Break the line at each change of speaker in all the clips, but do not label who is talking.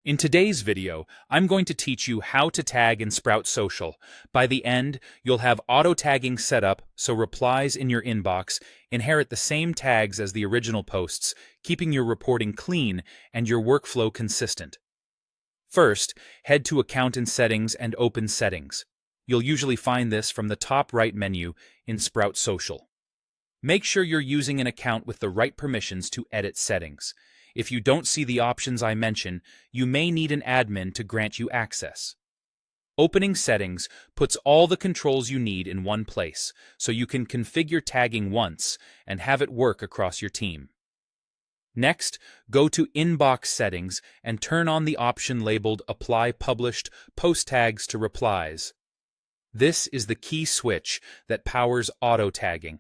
In today's video, I'm going to teach you how to tag in Sprout Social. By the end, you'll have auto-tagging set up so replies in your inbox inherit the same tags as the original posts, keeping your reporting clean and your workflow consistent. First, head to Account and Settings and open Settings. You'll usually find this from the top right menu in Sprout Social. Make sure you're using an account with the right permissions to edit settings. If you don't see the options I mention, you may need an admin to grant you access. Opening Settings puts all the controls you need in one place, so you can configure tagging once and have it work across your team. Next, go to Inbox Settings and turn on the option labeled Apply Published Post Tags to Replies. This is the key switch that powers auto-tagging.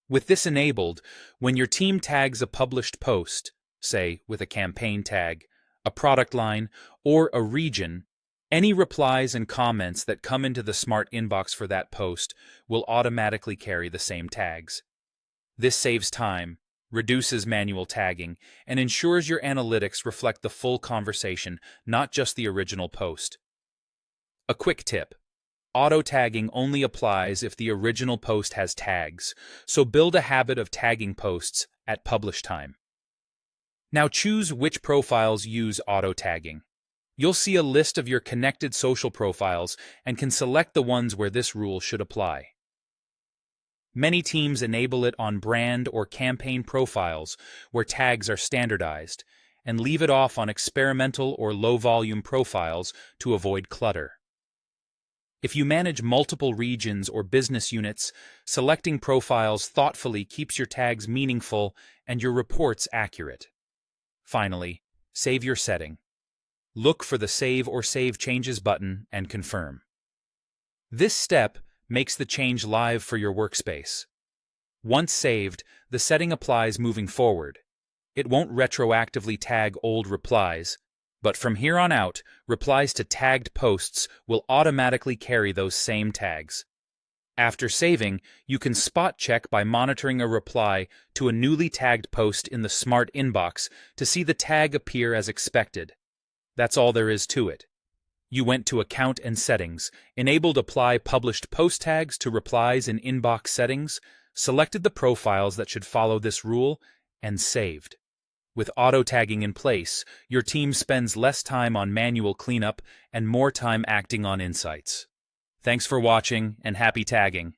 With this enabled, when your team tags a published post, say with a campaign tag, a product line, or a region, any replies and comments that come into the Smart inbox for that post will automatically carry the same tags. This saves time, reduces manual tagging, and ensures your analytics reflect the full conversation, not just the original post. A quick tip: auto-tagging only applies if the original post has tags, so build a habit of tagging posts at publish time. Now choose which profiles use auto-tagging. You'll see a list of your connected social profiles and can select the ones where this rule should apply. Many teams enable it on brand or campaign profiles where tags are standardized, and leave it off on experimental or low-volume profiles to avoid clutter. If you manage multiple regions or business units, selecting profiles thoughtfully keeps your tags meaningful and your reports accurate. Finally, save your setting. Look for the Save or Save Changes button and confirm. This step makes the change live for your workspace. Once saved, the setting applies moving forward. It won't retroactively tag old replies, but from here on out, replies to tagged posts will automatically carry those same tags. After saving, you can spot check by monitoring a reply to a newly tagged post in the Smart inbox to see the tag appear as expected. That's all there is to it. You went to Account and Settings, enabled Apply Published Post Tags to Replies in Inbox Settings, selected the profiles that should follow this rule, and saved. With auto-tagging in place, your team spends less time on manual cleanup and more time acting on insights. Thanks for watching, and happy tagging!